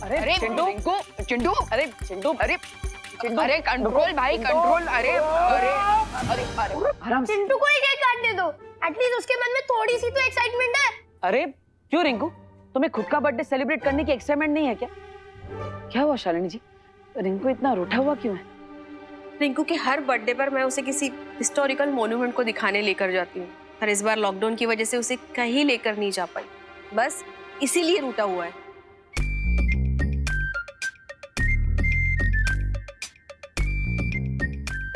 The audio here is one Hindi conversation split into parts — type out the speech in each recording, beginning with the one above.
अरे चिंटू, चिंटू, अरे चिंटू, अरे चिंटू, अरे कंट्रोल भाई कंट्रोल। अरे अरे अरे अरे चिंटू को ही केक काटने दो, एटलीस्ट उसके मन में थोड़ी सी तो एक्साइटमेंट है। अरे क्यों रिंकू, तुम्हें खुद का बर्थडे सेलिब्रेट करने की एक्साइटमेंट नहीं है क्या? क्या हुआ शालिनी जी, रिंकू इतना रूठा हुआ क्यों है? रिंकू के हर बर्थडे पर मैं उसे किसी हिस्टोरिकल मॉन्यूमेंट को दिखाने लेकर जाती हूँ, पर इस बार लॉकडाउन की वजह से उसे कहीं लेकर नहीं जा पाई, बस इसीलिए रूठा हुआ है।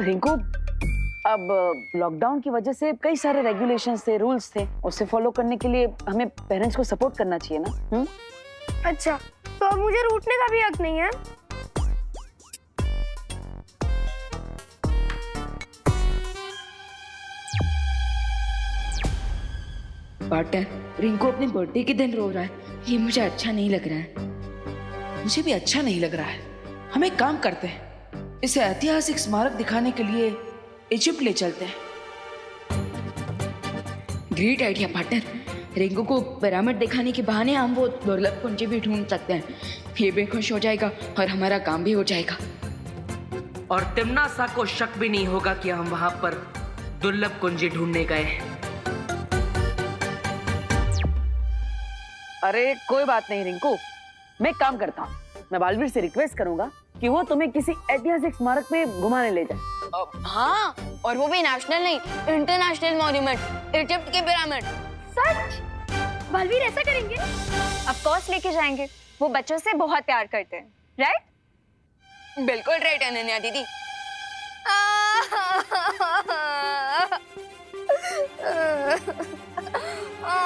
रिंकू, अब लॉकडाउन की वजह से कई सारे रेगुलेशंस थे, रूल्स थे, उसे फॉलो करने के लिए हमें पेरेंट्स को सपोर्ट करना चाहिए ना। अच्छा, तो अब मुझे रूठने का भी हक नहीं है? पार्टनर, रिंकू अपने बर्थडे के दिन रो रहा है, ये मुझे अच्छा नहीं लग रहा है। मुझे भी अच्छा नहीं लग रहा है। हम एक काम करते हैं, इसे ऐतिहासिक स्मारक दिखाने के लिए इजिप्ट ले चलते हैं। Great idea partner. रिंकू को पिरामिड दिखाने के बहाने हम वो दुर्लभ कुंजी भी ढूंढ सकते हैं। ये भी खुश हो जाएगा और हमारा काम भी हो जाएगा। और तिम्नासा को शक भी नहीं होगा कि हम वहां पर दुर्लभ कुंजी ढूंढने गए हैं। अरे कोई बात नहीं रिंकू, मैं एक काम करता हूँ, मैं बालवीर से रिक्वेस्ट करूंगा कि वो तुम्हें किसी ऐतिहासिक स्मारक में घुमाने ले जाए। हाँ, और वो भी नेशनल नहीं, इंटरनेशनल मॉन्यूमेंट, इजिप्ट के पिरामिड। सच? बलवीर ऐसा करेंगे? ऑफ कोर्स लेके जाएंगे, वो बच्चों से बहुत प्यार करते हैं, राइट? बिल्कुल राइट अनन्या दीदी।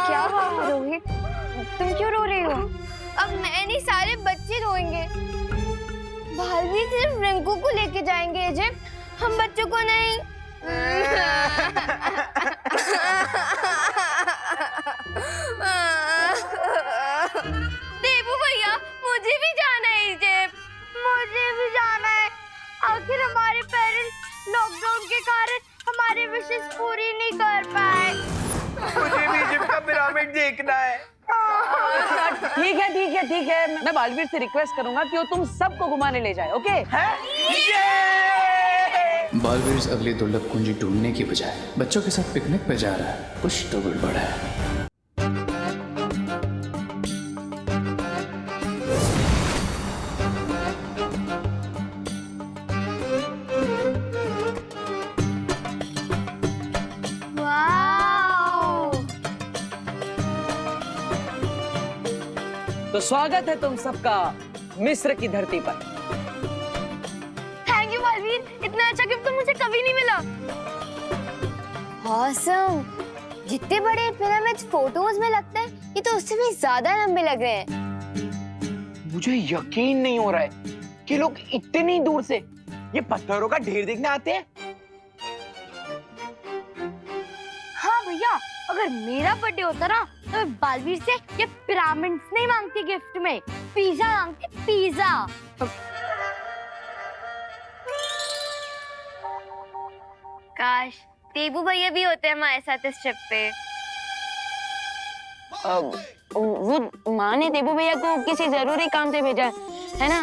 क्या हुआ रोहित, तुम क्यों रो रही हो? अब मैं नहीं, सारे बच्चे रोएंगे। बलवीर सिर्फ रिंकू को लेके जाएंगे इजिप्ट, हम बच्चों को नहीं। देवू भैया, मुझे भी जाना है इजिप्ट। मुझे भी जाना है। आखिर हमारे पेरेंट्स लॉकडाउन के कारण हमारे विशेष पूरी नहीं कर पाए। मुझे भी इजिप्ट का पिरामिड देखना है। ठीक है ठीक है ठीक है, मैं बालवीर से रिक्वेस्ट करूंगा कि वो तुम सबको घुमाने ले जाए। ओके? बालवीर अगली दुर्लभ कुंजी ढूंढने की बजाय बच्चों के साथ पिकनिक पे जा रहा है। कुछ तो गड़बड़ है। तो स्वागत है तुम सबका मिस्र की धरती पर। थैंक यू बलवीर, इतना अच्छा गिफ्ट तो मुझे कभी नहीं मिला। ऑसम, जितने बड़े पिरामिड्स फोटोज में लगते हैं, ये तो उससे भी ज्यादा लंबे लग रहे हैं। मुझे यकीन नहीं हो रहा है कि लोग इतनी दूर से ये पत्थरों का ढेर देखने आते हैं। हाँ भैया, अगर मेरा बर्थडे होता ना तो मैं बालवीर से ये पिरामिड्स नहीं मांगती गिफ्ट में, पिज्जा मांगती, पिज्जा। काश देबू भैया भी होते हमारे साथ इस ट्रिप पे। वो माँ ने देबू भैया को किसी जरूरी काम से भेजा है ना,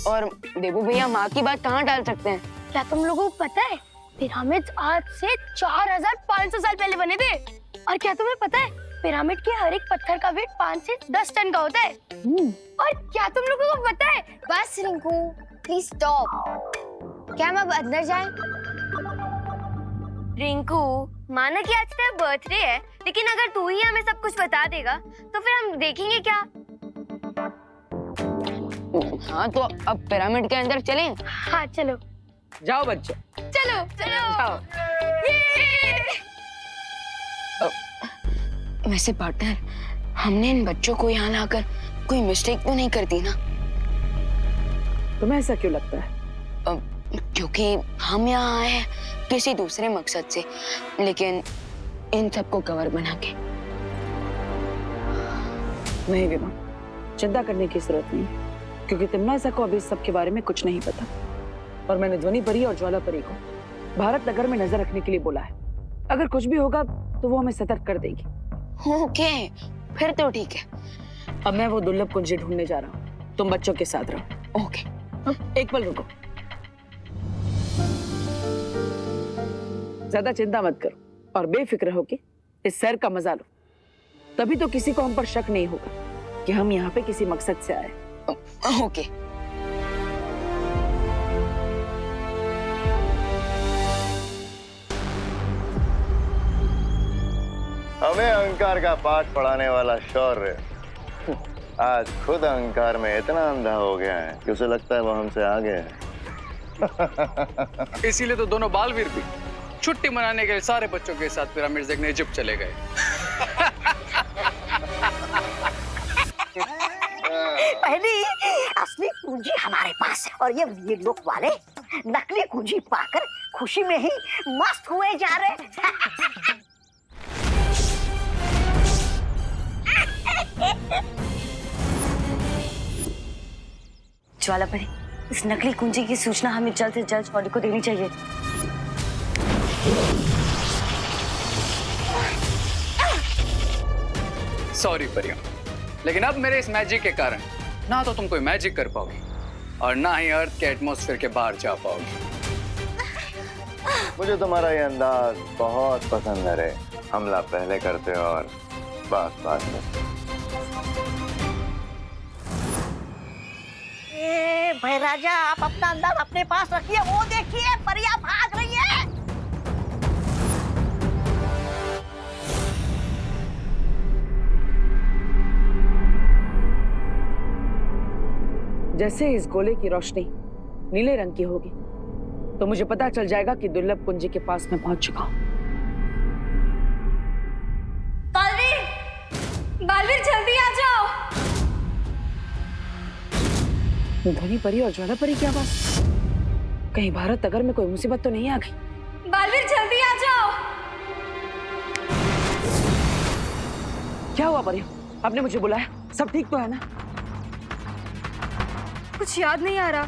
और देबू भैया माँ की बात कहाँ टाल सकते हैं? क्या तुम लोगों को पता है पिरामिड्स आज से 4500 साल पहले बने थे? और क्या तुम्हें पता है पिरामिड के हर एक पत्थर का वेट 5 से 10 टन का होता है? और क्या तुम लोगों को पता है? बस रिंकू, प्लीज स्टॉप। क्या हम अब अंदर जाएं? रिंकू, माना कि आज तेरा बर्थडे है, लेकिन अगर तू ही हमें सब कुछ बता देगा तो फिर हम देखेंगे क्या? हाँ, तो अब पिरामिड के अंदर चलें? हाँ चलो। जाओ बच्चों, चलो चलो। जाओ। वैसे पार्टनर, हमने इन बच्चों को यहाँ लाकर कोई मिस्टेक तो नहीं कर दी ना? तुम्हें ऐसा क्यों लगता है? क्योंकि हम यहाँ आए हैं किसी दूसरे मकसद से, लेकिन इन सबको कवर बना के। नहीं विमा, चिंता करने की जरूरत नहीं है, क्योंकि तिम्नासा को अभी सब के बारे में कुछ नहीं पता, और मैंने ध्वनि परी और ज्वाला परी को भारत नगर में नजर रखने के लिए बोला है। अगर कुछ भी होगा तो वो हमें सतर्क कर देगी। ओके, फिर तो ठीक है। अब मैं वो दुर्लभ कुंजी ढूंढने जा रहा हूँ। तुम बच्चों के साथ रहो। ओके। एक पल रुको, ज्यादा चिंता मत करो और बेफिक्र हो के इस सैर का मजा लो। तभी तो किसी को हम पर शक नहीं होगा कि हम यहाँ पे किसी मकसद से आए। ओके। हमें अहंकार का पाठ पढ़ाने वाला शौर्य आज खुद अहंकार में इतना अंधा हो गया है कि उसे लगता है वो हमसे आगे है। इसीलिए तो दोनों बालवीर भी छुट्टी मनाने के लिए सारे बच्चों के साथ पिरामिड देखने इजिप्ट चले गए। पहली असली कुंजी हमारे पास है और ये लोग वाले नकली कुंजी पाकर खुशी में ही मस्त हुए जा रहे हैं। ज्वालापरी, इस नकली कुंजी की सूचना हमें जल्द से जल्द शौर्य को देनी चाहिए। सॉरी परियों, लेकिन अब मेरे इस मैजिक के कारण ना तो तुम कोई मैजिक कर पाओगी और ना ही अर्थ के एटमॉस्फेयर के बाहर जा पाओगी। मुझे तुम्हारा ये अंदाज बहुत पसंद है रे। हमला पहले करते हो और बात बात में। भाई राजा, आप अपना अंदाज अपने पास रखिए। वो देखिए परियां भाग रही है। जैसे इस गोले की रोशनी नीले रंग की होगी तो मुझे पता चल जाएगा कि दुर्लभ कुंजी के पास मैं पहुंच चुका हूं। बालवीर जल्दी आ जाओ। ध्वनि परी और ज्वाला परी की आवाज। कहीं भारत नगर में कोई मुसीबत तो नहीं आ गई? बालवीर जल्दी आ जाओ। क्या हुआ परी? आपने मुझे बुलाया? सब ठीक तो है ना? कुछ याद नहीं आ रहा,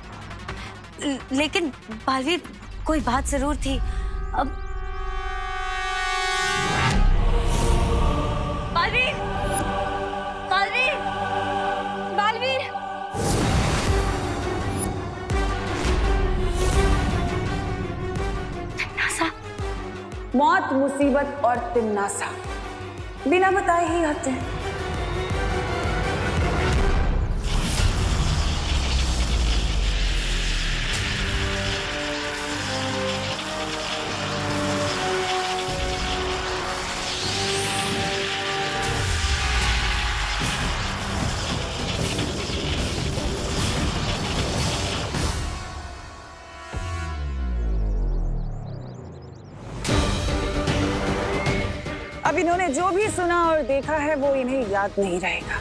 लेकिन बालवीर कोई बात जरूर थी। अब बालवीर, बालवीर, बालवीर। मौत, मुसीबत और तिन्नासा बिना बताए ही आते हैं। अब इन्होंने जो भी सुना और देखा है वो इन्हें याद नहीं रहेगा।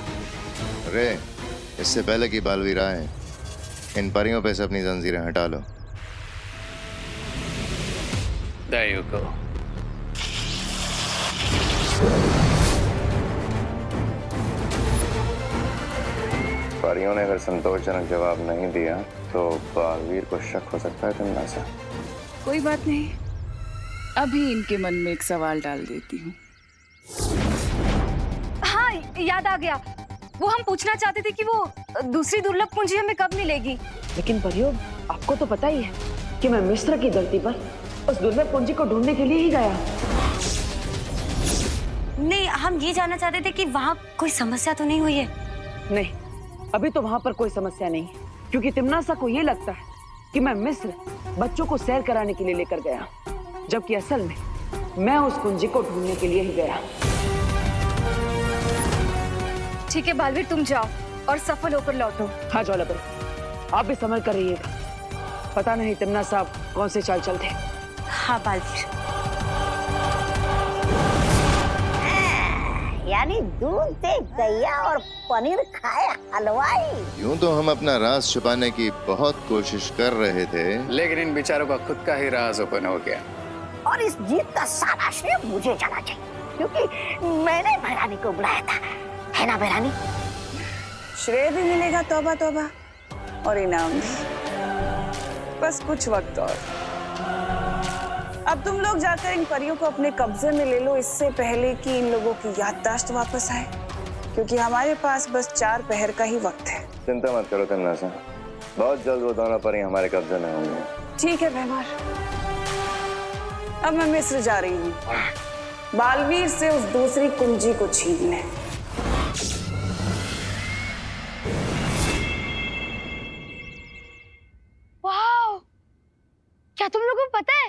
अरे इससे पहले कि बालवीर आए, इन परियों पे से अपनी जंजीरें हटा लो। There you go. परियों ने अगर संतोषजनक जवाब नहीं दिया तो बालवीर को शक हो सकता है तिन्नासा। कोई बात नहीं, अभी इनके मन में एक सवाल डाल देती हूँ। हाँ, याद आ गया। वो हम पूछना चाहते थे कि वो दूसरी दुर्लभ कुंजी हमें कब मिलेगी। लेकिन परियो, आपको तो पता ही है कि मैं मिस्र की धरती पर उस दुर्लभ कुंजी को ढूंढने के लिए ही गया। नहीं, हम ये जानना चाहते थे कि वहाँ कोई समस्या तो नहीं हुई है? नहीं, अभी तो वहां पर कोई समस्या नहीं, क्योंकि तिम्नासा को ये लगता है कि मैं मिस्र बच्चों को सैर कराने के लिए लेकर गया, जबकि असल में मैं उस कुंजी को ढूंढने के लिए ही गया। ठीक है बालवीर, तुम जाओ और सफल होकर लौटो। हाँ ज्वालापरी, आप भी संभल कर रहिएगा। पता नहीं तिम्नासा कौन से चाल चलते। हाँ बालवीर। यानी दूध दे गैया और पनीर खाए हलवाई। यूं तो हम अपना राज छुपाने की बहुत कोशिश कर रहे थे, लेकिन इन बेचारों का खुद का ही राज ओपन हो गया। और इस जीत का सारा श्रेय मुझे जाना चाहिए, क्योंकि मैंने भैरानी को बुलाया था, है ना भैरानी? श्रेय भी मिलेगा, तौबा तौबा, और इनाम भी। बस कुछ वक्त और। अब तुम लोग जाकर इन परियों को अपने कब्जे में ले लो, इससे पहले कि इन लोगों की याददाश्त वापस आए, क्योंकि हमारे पास बस 4 पहर का ही वक्त है। चिंता मत करो तन्नासा, बहुत जल्द वो दोनों परी हमारे कब्जे में होंगे। ठीक है भैमार, अब मैं मिस्र जा रही हूँ बालवीर से उस दूसरी कुंजी को छीनने। वाओ, क्या तुम लोगों को पता है?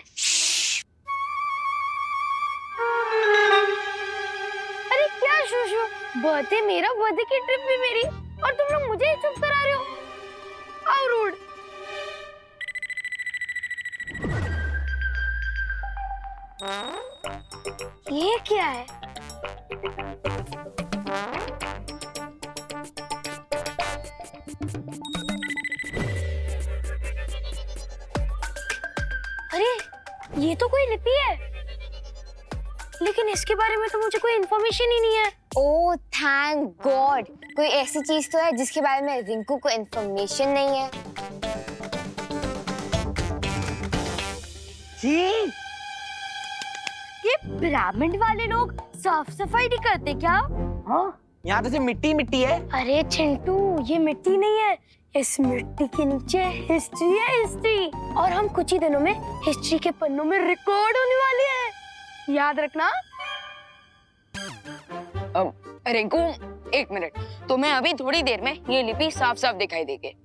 अरे क्या शूशु, बर्थडे मेरा, बर्थडे की ट्रिप भी मेरी, और तुम लोग मुझे ही चुप करा रहे हो। How rude. ये क्या है? अरे ये तो कोई लिपि है, लेकिन इसके बारे में तो मुझे कोई इन्फॉर्मेशन ही नहीं है। ओह थैंक गॉड, कोई ऐसी चीज तो है जिसके बारे में रिंकू को इन्फॉर्मेशन नहीं है। ये पिरामिड वाले लोग साफ सफाई नहीं करते क्या? हाँ, यहाँ तो सिर्फ मिट्टी मिट्टी है। अरे चिंटू, ये मिट्टी नहीं है, इस मिट्टी के नीचे हिस्ट्री है, हिस्ट्री। और हम कुछ ही दिनों में हिस्ट्री के पन्नों में रिकॉर्ड होने वाले हैं, याद रखना। रिंकू एक मिनट, तुम्हें अभी थोड़ी देर में ये लिपि साफ साफ दिखाई देगी।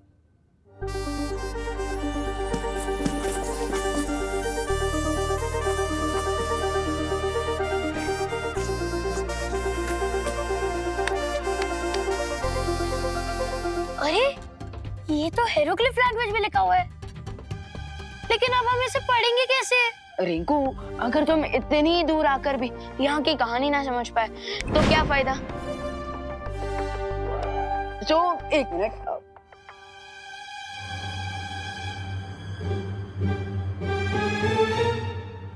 अरे ये तो हेरोग्लिफ लैंग्वेज में लिखा हुआ है, लेकिन अब हम इसे पढ़ेंगे कैसे? रिंकू, अगर तुम इतनी दूर आकर भी यहाँ की कहानी ना समझ पाए तो क्या फायदा। तो एक मिनट,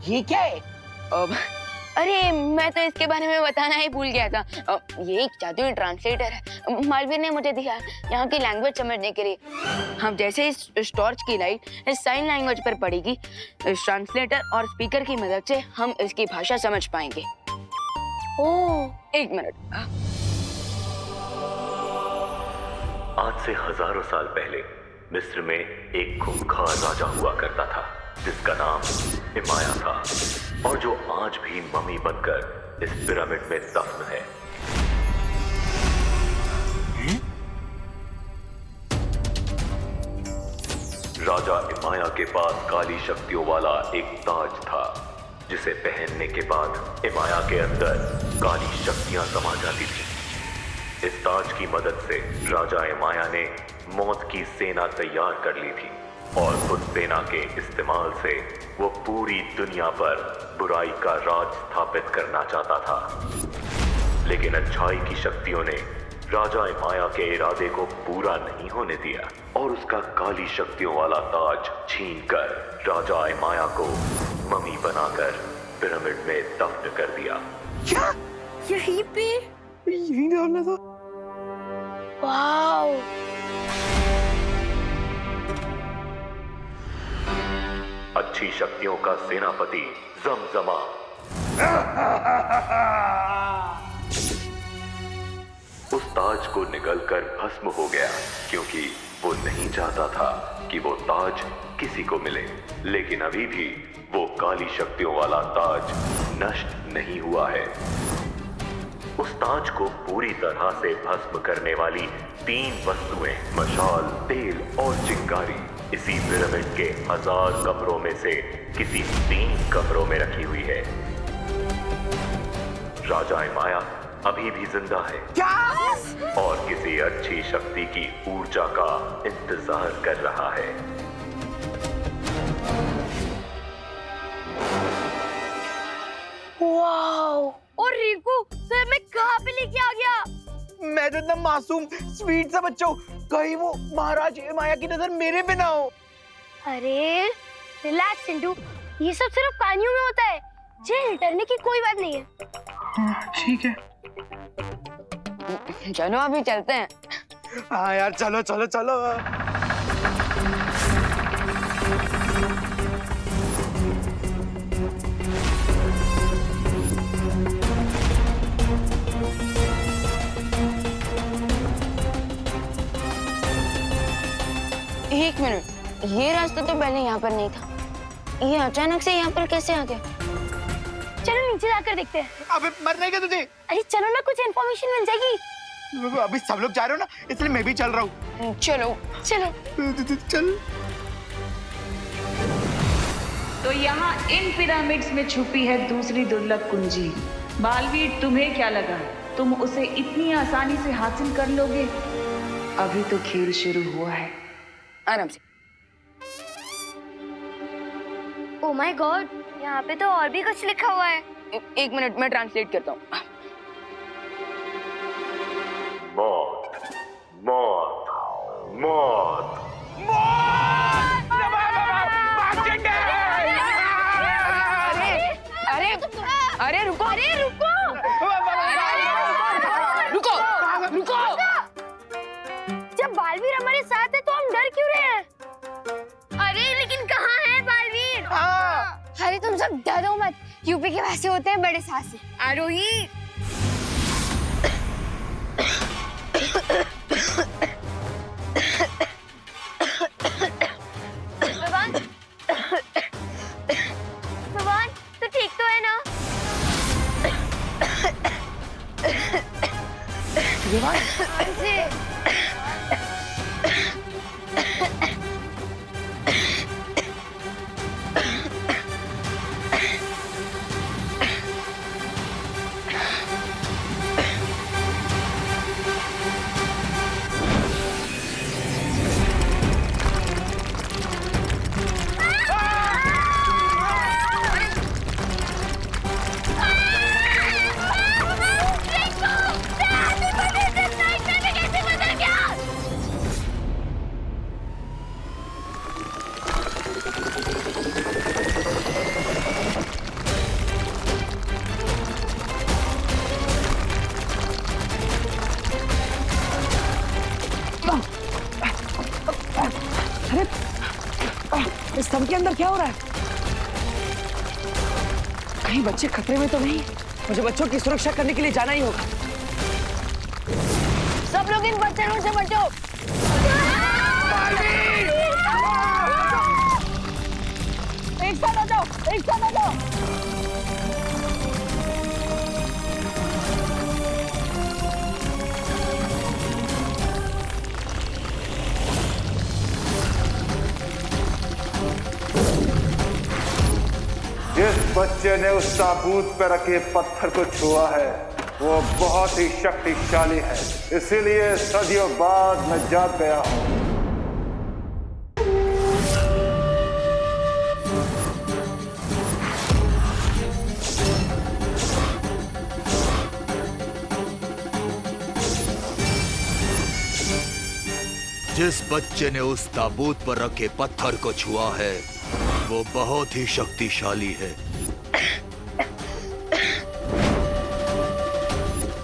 ये क्या है? अरे मैं तो इसके बारे में बताना ही भूल गया था। ये एक जादुई ट्रांसलेटर है, मालवीर ने मुझे दिया यहाँ की लैंग्वेज समझने के लिए। हम जैसे इस टॉर्च की लाइट इस साइन लैंग्वेज पर पड़ेगी, इस ट्रांसलेटर और स्पीकर की मदद से हम इसकी भाषा समझ पाएंगे। ओह एक मिनट। आज से हजारों साल पहले मिस्र में एक खूंखार राजा हुआ करता था जिसका नाम इमाया था, और जो आज भी मम्मी बनकर इस पिरामिड में दफन है। राजा इमाया के पास काली शक्तियों वाला एक ताज था, जिसे पहनने के बाद इमाया के अंदर काली शक्तियां समा जाती थी। इस ताज की मदद से राजा इमाया ने मौत की सेना तैयार कर ली थी, और उस सेना के इस्तेमाल से वो पूरी दुनिया पर बुराई का राज स्थापित करना चाहता था। लेकिन अच्छाई की शक्तियों ने राजा इमाया के इरादे को पूरा नहीं होने दिया, और उसका काली शक्तियों वाला ताज छीनकर राजा इमाया को मम्मी बनाकर पिरामिड में दफन कर दिया। क्या? यहीं पे? यहीं डालना था। वाओ, अच्छी शक्तियों का सेनापति जमजमा उस ताज को निगलकर भस्म हो गया, क्योंकि वो नहीं चाहता था कि वो ताज किसी को मिले। लेकिन अभी भी वो काली शक्तियों वाला ताज नष्ट नहीं हुआ है। उस ताज को पूरी तरह से भस्म करने वाली 3 वस्तुएं, मशाल, तेल और चिंगारी, इसी पिरामिड के 1000 कमरों में से किसी 3 कमरों में रखी हुई है। राजा इमाया अभी भी जिंदा है। क्या? और किसी अच्छी शक्ति की ऊर्जा का इंतजार कर रहा है। वाओ, और रिंकू तो मैं कहाँ पे लेके आ गया? मैं तो इतना मासूम स्वीट सा बच्चा हूँ, कहीं वो महाराज इमाया की नजर मेरे पे ना हो। अरे रिलैक्स चिंटू, ये सब सिर्फ कहानियों में होता है, जेल डरने की कोई बात नहीं है। ठीक है, चलो अभी चलते हैं। हाँ यार, चलो चलो चलो। एक मिनट, ये रास्ता तो पहले यहाँ पर नहीं था, ये अचानक से यहाँ पर कैसे आ गया? चलो नीचे जाकर देखते हैं। अबे मरने के तुझे। अरे चलो ना, कुछ इन्फॉर्मेशन मिल जाएगी। अभी सब लोग जा रहे हो ना, इसलिए मैं भी चल रहा हूँ। चलो चलो चल। तो यहाँ इन पिरामिड्स में छुपी है दूसरी दुर्लभ कुंजी। बालवीर, तुम्हें क्या लगा तुम उसे इतनी आसानी से हासिल कर लोगे? अभी तो खेल शुरू हुआ है। आराम से। ओह माय गॉड, यहाँ पे तो और भी कुछ लिखा हुआ है। एक मिनट, मैं ट्रांसलेट करता हूँ। मौत, मौत, मौत। अरे अरे रुको, अरे रुको, रुको, रुको। जब बालवीर हमारे साथ है तो हम डर क्यों रहे हैं? अरे लेकिन कहाँ है बालवीर? अरे तुम सब डरो मत, यूपी के वैसे होते हैं बड़े साहसी। आरोही, भगवान, भगवान, तू ठीक तो है ना? जी। इस स्तंभ के अंदर क्या हो रहा है? कहीं बच्चे खतरे में तो नहीं? मुझे बच्चों की सुरक्षा करने के लिए जाना ही होगा। सब लोग इन बच्चों से बचो। एक साथ आ जाओ, एक साथ आ जाओ। जिस बच्चे ने उस ताबूत पर रखे पत्थर को छुआ है वो बहुत ही शक्तिशाली है, इसीलिए सदियों बाद मैं जाग गया हूं। जिस बच्चे ने उस ताबूत पर रखे पत्थर को छुआ है वो बहुत ही शक्तिशाली है,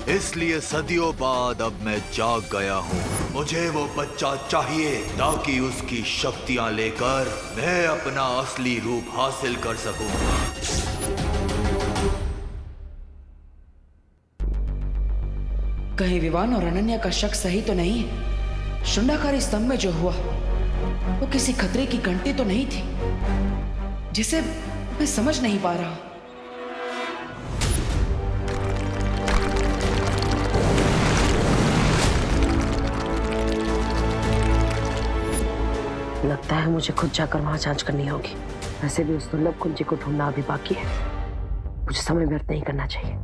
इसलिए सदियों बाद अब मैं जाग गया हूँ। मुझे वो बच्चा चाहिए ताकि उसकी शक्तियाँ लेकर मैं अपना असली रूप हासिल कर सकूं। कहीं विवान और अनन्या का शक सही तो नहीं है? शुंडाकारी स्तंभ में जो हुआ वो किसी खतरे की घंटी तो नहीं थी जिसे मैं समझ नहीं पा रहा। लगता है मुझे खुद जाकर वहां जांच करनी होगी। वैसे भी उस दुर्लभ कुंजी को ढूंढना अभी बाकी है, मुझे समय व्यर्थ नहीं करना चाहिए।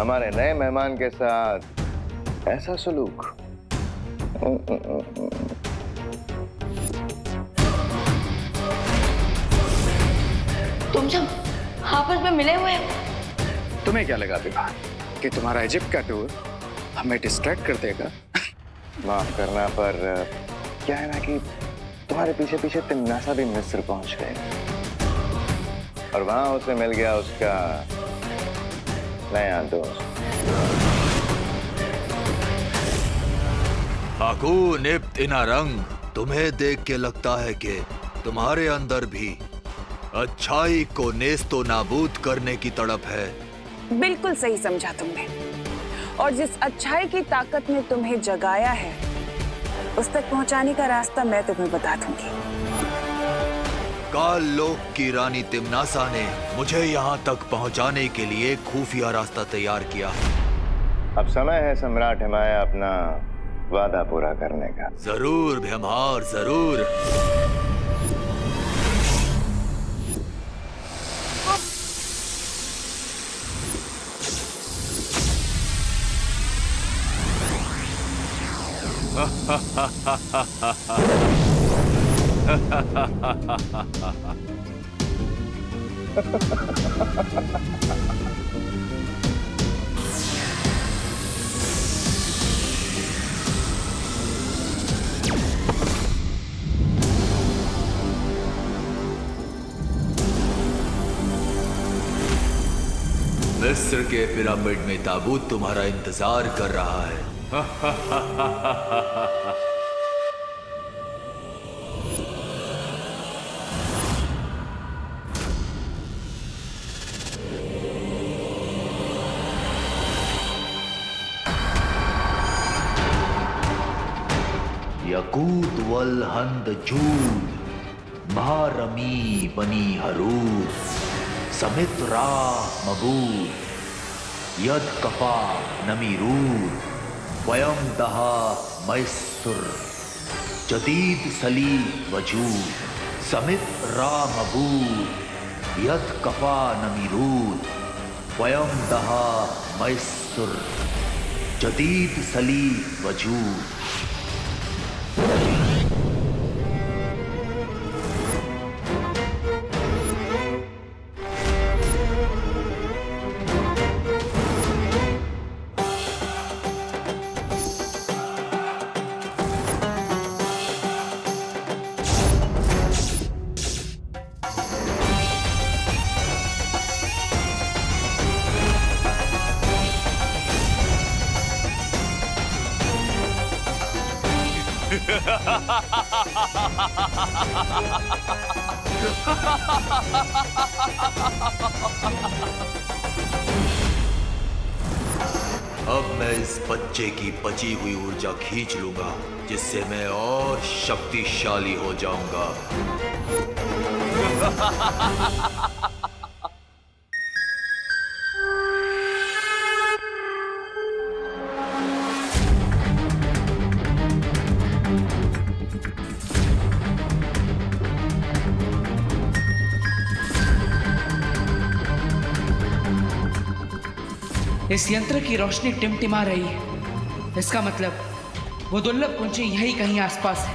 हमारे नए मेहमान के साथ ऐसा सलूक। तुम सब आपस में मिले हुए हो? तुम्हें क्या लगा विभा कि तुम्हारा इजिप्ट का टूर हमें डिस्ट्रैक्ट कर देगा? माफ करना, पर क्या है ना कि तुम्हारे पीछे पीछे तिम्नासा भी मिस्र पहुंच गए और वहां उसे मिल गया उसका नया दोस्त। हाकून इब्न इनारंग, तुम्हें देख के लगता है कि तुम्हारे अंदर भी अच्छाई को नेस्तो नाबूद करने की तड़प है। बिल्कुल सही समझा तुमने। और जिस अच्छाई की ताकत ने तुम्हें जगाया है उस तक पहुंचाने का रास्ता मैं तुम्हें बता दूंगी। काल लोक की रानी तिम्नासा ने मुझे यहाँ तक पहुँचाने के लिए खुफिया रास्ता तैयार किया। अब समय है सम्राट हिमाया अपना वादा पूरा करने का। जरूर भीमहार, जरूर। मिस्र के पिरामिड में ताबूत तुम्हारा इंतजार कर रहा है। यकूत वल हंद जूद महारमी बनी हरूद समित्रा मबूद यद कफा नमीरूद वयम दहा मैसुर जदीद सली वजूद समित्रा मबूद यद कफा नमीरूद वयम दहा मैसुर जदीद सली वजूद। अब मैं इस बच्चे की बची हुई ऊर्जा खींच लूंगा जिससे मैं और शक्तिशाली हो जाऊंगा। इस यंत्र की रोशनी टिमटिमा रही है। इसका मतलब वो दुर्लभ कुंजी यही कहीं आसपास है।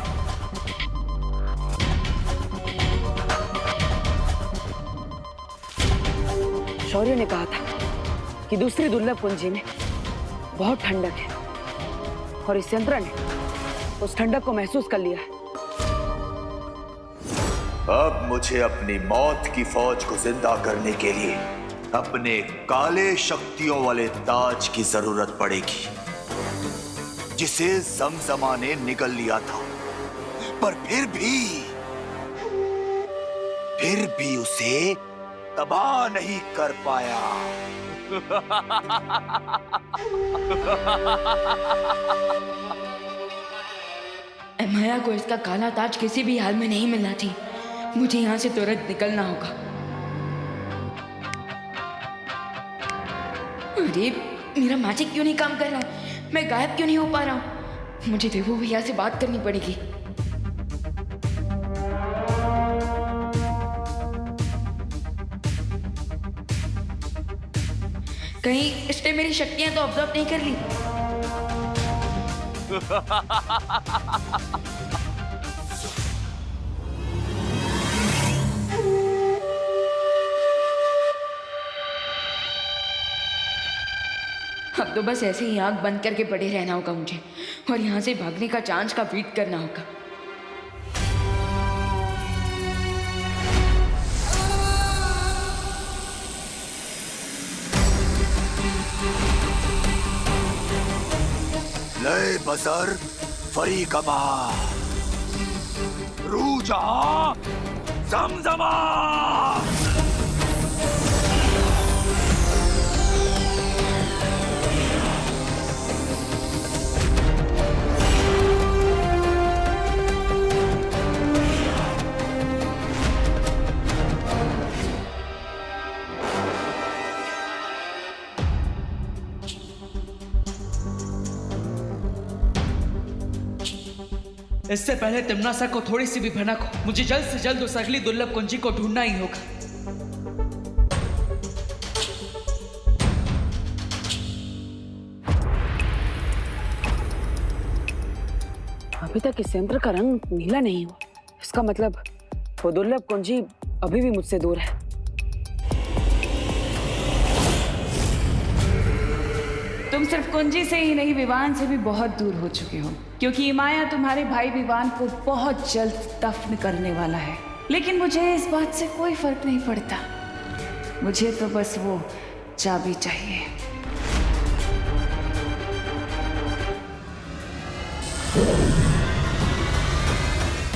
शौर्य ने कहा था कि दूसरी दुर्लभ कुंजी में बहुत ठंडक है और इस यंत्र ने उस ठंडक को महसूस कर लिया है। अब मुझे अपनी मौत की फौज को जिंदा करने के लिए अपने काले शक्तियों वाले ताज की जरूरत पड़ेगी जिसे जमजमा ने निगल लिया था, पर फिर भी उसे तबाह नहीं कर पाया। माया को इसका काला ताज किसी भी हाल में नहीं मिलना थी। मुझे यहाँ से तुरंत निकलना होगा। अरे मेरा मैजिक क्यों नहीं काम कर रहा? मैं गायब क्यों नहीं हो पा रहा हूँ? मुझे देवो भैया से बात करनी पड़ेगी। कहीं इसने मेरी शक्तियां तो ऑब्जर्व नहीं कर ली? अब तो बस ऐसे ही आंख बंद करके पड़े रहना होगा मुझे, और यहाँ से भागने का चांस का वेट करना होगा। लय बसर फरी कमा रू जहां जमजमा। इससे पहले तिम्नासा को थोड़ी सी भी भनक हो, मुझे जल्द से जल्द उस अगली दुर्लभ कुंजी को ढूंढना ही होगा। अभी तक इस यंत्र का रंग नीला नहीं हुआ, इसका मतलब वो दुर्लभ कुंजी अभी भी मुझसे दूर है। तुम सिर्फ कुंजी से ही नहीं, विवान से भी बहुत दूर हो चुके हो, क्योंकि इमाया तुम्हारे भाई विवान को बहुत जल्द दफन करने वाला है। लेकिन मुझे इस बात से कोई फर्क नहीं पड़ता, मुझे तो बस वो चाबी चाहिए।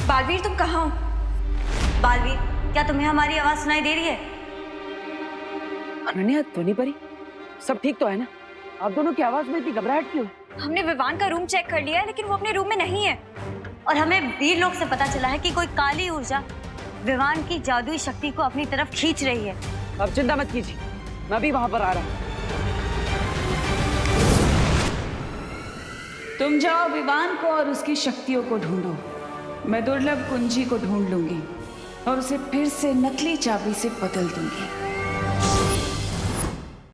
बालवीर, तुम कहाँ हो? बालवीर, क्या तुम्हें हमारी आवाज सुनाई दे रही है? अनन्या, ध्वनि परी, सब ठीक तो है ना? आप दोनों की आवाज में इतनी घबराहट क्यों? हमने विवान का रूम चेक कर लिया है, लेकिन वो अपने रूम में नहीं है। और हमें वीर लोग से पता चला है कि कोई काली ऊर्जा विवान की जादुई शक्ति को अपनी तरफ खींच रही है। अब चिंता मत कीजिए, मैं भी वहां पर आ रहा हूं। तुम जाओ विवान को और उसकी शक्तियों को ढूंढो, मैं दुर्लभ कुंजी को ढूंढ लूंगी और उसे फिर से नकली चाबी से बदल दूंगी।